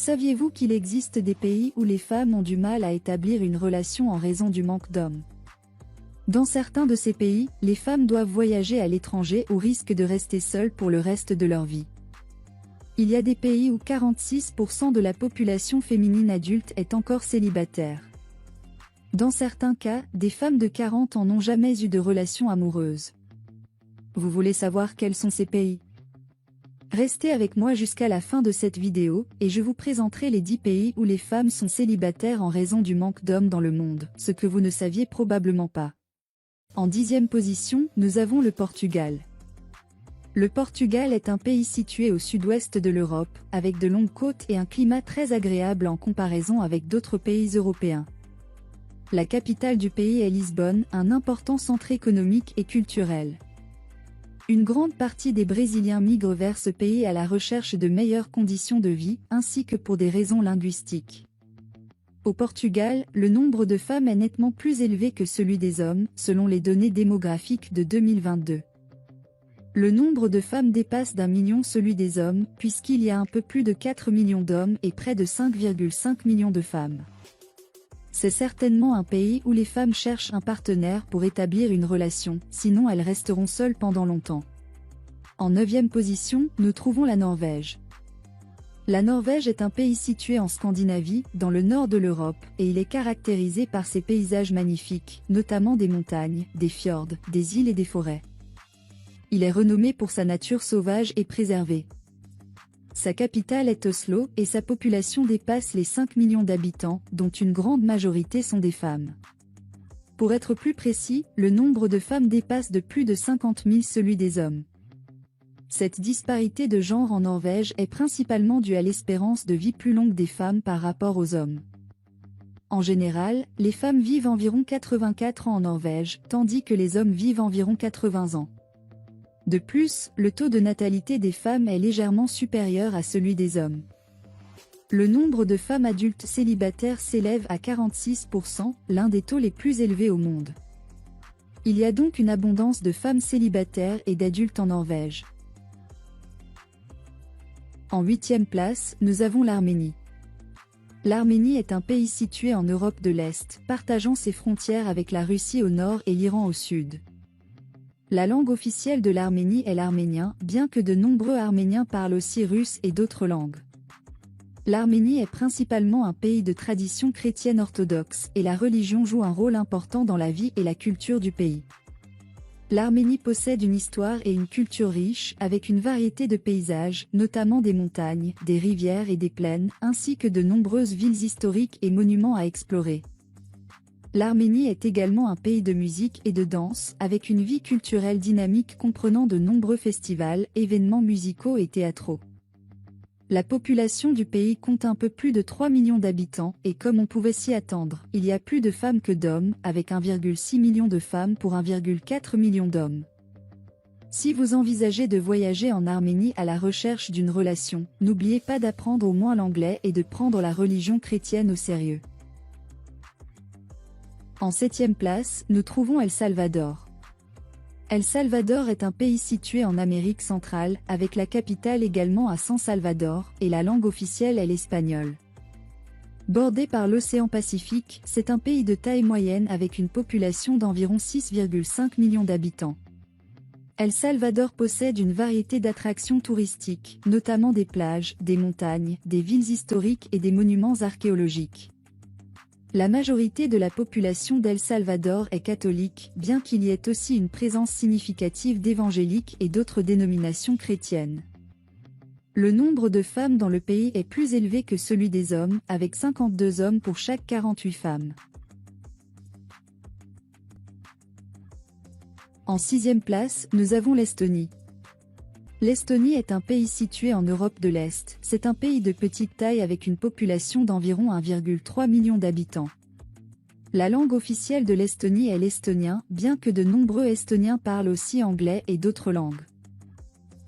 Saviez-vous qu'il existe des pays où les femmes ont du mal à établir une relation en raison du manque d'hommes? Dans certains de ces pays, les femmes doivent voyager à l'étranger ou risquent de rester seules pour le reste de leur vie. Il y a des pays où 46% de la population féminine adulte est encore célibataire. Dans certains cas, des femmes de 40 ans n'ont jamais eu de relation amoureuse. Vous voulez savoir quels sont ces pays? Restez avec moi jusqu'à la fin de cette vidéo, et je vous présenterai les 10 pays où les femmes sont célibataires en raison du manque d'hommes dans le monde, ce que vous ne saviez probablement pas. En 10e position, nous avons le Portugal. Le Portugal est un pays situé au sud-ouest de l'Europe, avec de longues côtes et un climat très agréable en comparaison avec d'autres pays européens. La capitale du pays est Lisbonne, un important centre économique et culturel. Une grande partie des Brésiliens migrent vers ce pays à la recherche de meilleures conditions de vie, ainsi que pour des raisons linguistiques. Au Portugal, le nombre de femmes est nettement plus élevé que celui des hommes, selon les données démographiques de 2022. Le nombre de femmes dépasse d'1 million celui des hommes, puisqu'il y a un peu plus de 4 millions d'hommes et près de 5,5 millions de femmes. C'est certainement un pays où les femmes cherchent un partenaire pour établir une relation, sinon elles resteront seules pendant longtemps. En 9e position, nous trouvons la Norvège. La Norvège est un pays situé en Scandinavie, dans le nord de l'Europe, et il est caractérisé par ses paysages magnifiques, notamment des montagnes, des fjords, des îles et des forêts. Il est renommé pour sa nature sauvage et préservée. Sa capitale est Oslo et sa population dépasse les 5 millions d'habitants, dont une grande majorité sont des femmes. Pour être plus précis, le nombre de femmes dépasse de plus de 50 000 celui des hommes. Cette disparité de genre en Norvège est principalement due à l'espérance de vie plus longue des femmes par rapport aux hommes. En général, les femmes vivent environ 84 ans en Norvège, tandis que les hommes vivent environ 80 ans. De plus, le taux de natalité des femmes est légèrement supérieur à celui des hommes. Le nombre de femmes adultes célibataires s'élève à 46%, l'un des taux les plus élevés au monde. Il y a donc une abondance de femmes célibataires et d'adultes en Norvège. En 8e place, nous avons l'Arménie. L'Arménie est un pays situé en Europe de l'Est, partageant ses frontières avec la Russie au nord et l'Iran au sud. La langue officielle de l'Arménie est l'arménien, bien que de nombreux Arméniens parlent aussi russe et d'autres langues. L'Arménie est principalement un pays de tradition chrétienne orthodoxe, et la religion joue un rôle important dans la vie et la culture du pays. L'Arménie possède une histoire et une culture riche, avec une variété de paysages, notamment des montagnes, des rivières et des plaines, ainsi que de nombreuses villes historiques et monuments à explorer. L'Arménie est également un pays de musique et de danse, avec une vie culturelle dynamique comprenant de nombreux festivals, événements musicaux et théâtraux. La population du pays compte un peu plus de 3 millions d'habitants, et comme on pouvait s'y attendre, il y a plus de femmes que d'hommes, avec 1,6 million de femmes pour 1,4 million d'hommes. Si vous envisagez de voyager en Arménie à la recherche d'une relation, n'oubliez pas d'apprendre au moins l'anglais et de prendre la religion chrétienne au sérieux. En 7e place, nous trouvons El Salvador. El Salvador est un pays situé en Amérique centrale, avec la capitale également à San Salvador, et la langue officielle est l'espagnol. Bordé par l'océan Pacifique, c'est un pays de taille moyenne avec une population d'environ 6,5 millions d'habitants. El Salvador possède une variété d'attractions touristiques, notamment des plages, des montagnes, des villes historiques et des monuments archéologiques. La majorité de la population d'El Salvador est catholique, bien qu'il y ait aussi une présence significative d'évangéliques et d'autres dénominations chrétiennes. Le nombre de femmes dans le pays est plus élevé que celui des hommes, avec 52 hommes pour chaque 48 femmes. En 6e place, nous avons l'Estonie. L'Estonie est un pays situé en Europe de l'Est, c'est un pays de petite taille avec une population d'environ 1,3 million d'habitants. La langue officielle de l'Estonie est l'estonien, bien que de nombreux Estoniens parlent aussi anglais et d'autres langues.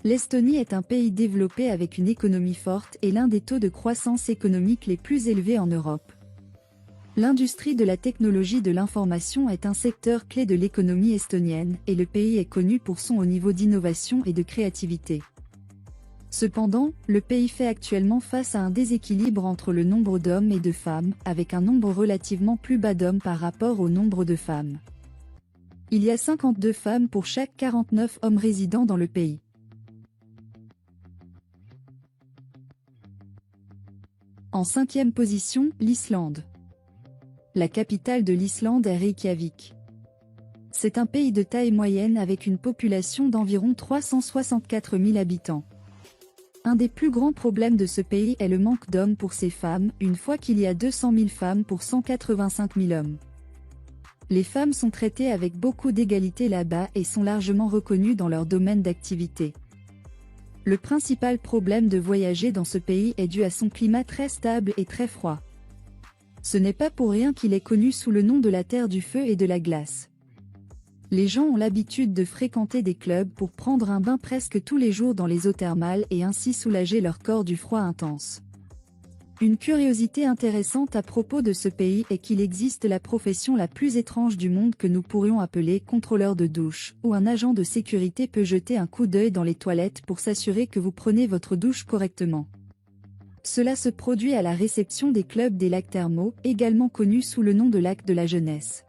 L'Estonie est un pays développé avec une économie forte et l'un des taux de croissance économique les plus élevés en Europe. L'industrie de la technologie de l'information est un secteur clé de l'économie estonienne, et le pays est connu pour son haut niveau d'innovation et de créativité. Cependant, le pays fait actuellement face à un déséquilibre entre le nombre d'hommes et de femmes, avec un nombre relativement plus bas d'hommes par rapport au nombre de femmes. Il y a 52 femmes pour chaque 49 hommes résidant dans le pays. En 5e position, l'Islande. La capitale de l'Islande est Reykjavik. C'est un pays de taille moyenne avec une population d'environ 364 000 habitants. Un des plus grands problèmes de ce pays est le manque d'hommes pour ces femmes, une fois qu'il y a 200 000 femmes pour 185 000 hommes. Les femmes sont traitées avec beaucoup d'égalité là-bas et sont largement reconnues dans leur domaine d'activité. Le principal problème de voyager dans ce pays est dû à son climat très stable et très froid. Ce n'est pas pour rien qu'il est connu sous le nom de la terre du feu et de la glace. Les gens ont l'habitude de fréquenter des clubs pour prendre un bain presque tous les jours dans les eaux thermales et ainsi soulager leur corps du froid intense. Une curiosité intéressante à propos de ce pays est qu'il existe la profession la plus étrange du monde que nous pourrions appeler contrôleur de douche, où un agent de sécurité peut jeter un coup d'œil dans les toilettes pour s'assurer que vous prenez votre douche correctement. Cela se produit à la réception des clubs des lacs thermaux, également connus sous le nom de lacs de la jeunesse.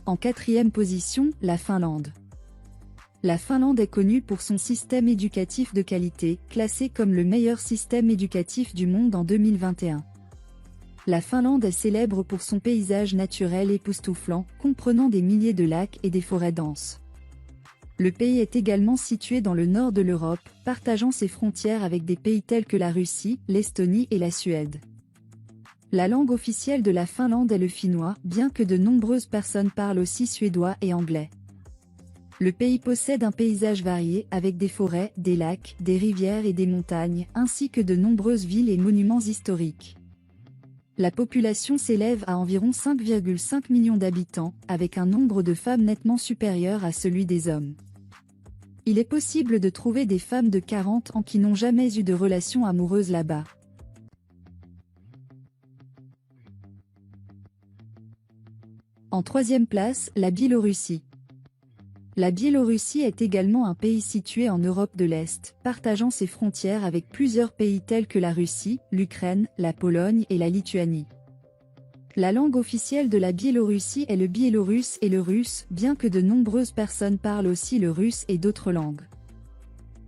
En 4e position, la Finlande. La Finlande est connue pour son système éducatif de qualité, classé comme le meilleur système éducatif du monde en 2021. La Finlande est célèbre pour son paysage naturel époustouflant, comprenant des milliers de lacs et des forêts denses. Le pays est également situé dans le nord de l'Europe, partageant ses frontières avec des pays tels que la Russie, l'Estonie et la Suède. La langue officielle de la Finlande est le finnois, bien que de nombreuses personnes parlent aussi suédois et anglais. Le pays possède un paysage varié avec des forêts, des lacs, des rivières et des montagnes, ainsi que de nombreuses villes et monuments historiques. La population s'élève à environ 5,5 millions d'habitants, avec un nombre de femmes nettement supérieur à celui des hommes. Il est possible de trouver des femmes de 40 ans qui n'ont jamais eu de relation amoureuse là-bas. En 3e place, la Biélorussie. La Biélorussie est également un pays situé en Europe de l'Est, partageant ses frontières avec plusieurs pays tels que la Russie, l'Ukraine, la Pologne et la Lituanie. La langue officielle de la Biélorussie est le biélorusse et le russe, bien que de nombreuses personnes parlent aussi le russe et d'autres langues.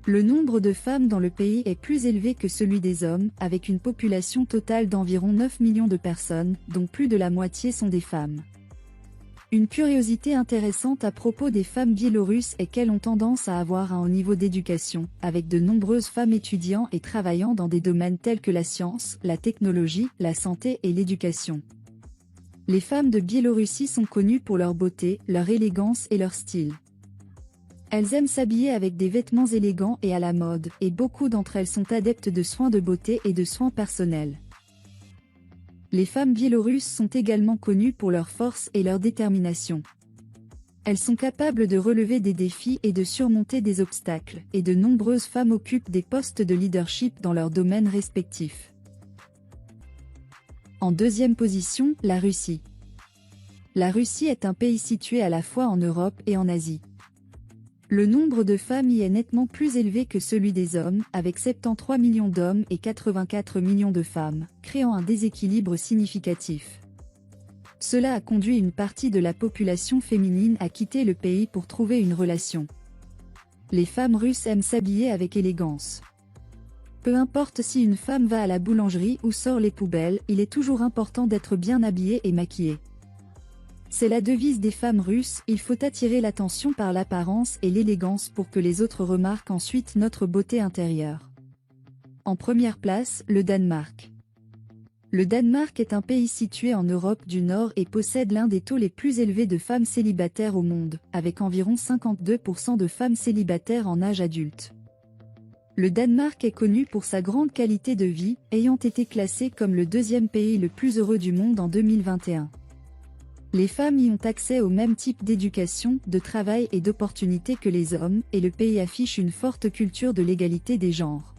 Le nombre de femmes dans le pays est plus élevé que celui des hommes, avec une population totale d'environ 9 millions de personnes, dont plus de la moitié sont des femmes. Une curiosité intéressante à propos des femmes biélorusses est qu'elles ont tendance à avoir un haut niveau d'éducation, avec de nombreuses femmes étudiant et travaillant dans des domaines tels que la science, la technologie, la santé et l'éducation. Les femmes de Biélorussie sont connues pour leur beauté, leur élégance et leur style. Elles aiment s'habiller avec des vêtements élégants et à la mode, et beaucoup d'entre elles sont adeptes de soins de beauté et de soins personnels. Les femmes biélorusses sont également connues pour leur force et leur détermination. Elles sont capables de relever des défis et de surmonter des obstacles, et de nombreuses femmes occupent des postes de leadership dans leurs domaines respectifs. En 2e position, la Russie. La Russie est un pays situé à la fois en Europe et en Asie. Le nombre de femmes y est nettement plus élevé que celui des hommes, avec 73 millions d'hommes et 84 millions de femmes, créant un déséquilibre significatif. Cela a conduit une partie de la population féminine à quitter le pays pour trouver une relation. Les femmes russes aiment s'habiller avec élégance. Peu importe si une femme va à la boulangerie ou sort les poubelles, il est toujours important d'être bien habillée et maquillée. C'est la devise des femmes russes, il faut attirer l'attention par l'apparence et l'élégance pour que les autres remarquent ensuite notre beauté intérieure. En première place, le Danemark. Le Danemark est un pays situé en Europe du Nord et possède l'un des taux les plus élevés de femmes célibataires au monde, avec environ 52% de femmes célibataires en âge adulte. Le Danemark est connu pour sa grande qualité de vie, ayant été classé comme le 2e pays le plus heureux du monde en 2021. Les femmes y ont accès au même type d'éducation, de travail et d'opportunités que les hommes, et le pays affiche une forte culture de l'égalité des genres.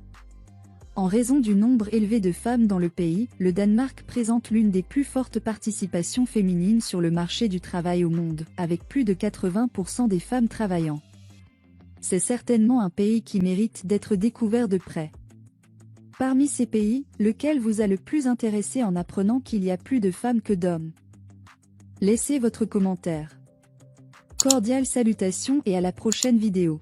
En raison du nombre élevé de femmes dans le pays, le Danemark présente l'une des plus fortes participations féminines sur le marché du travail au monde, avec plus de 80% des femmes travaillant. C'est certainement un pays qui mérite d'être découvert de près. Parmi ces pays, lequel vous a le plus intéressé en apprenant qu'il y a plus de femmes que d'hommes? Laissez votre commentaire. Cordiales salutations et à la prochaine vidéo.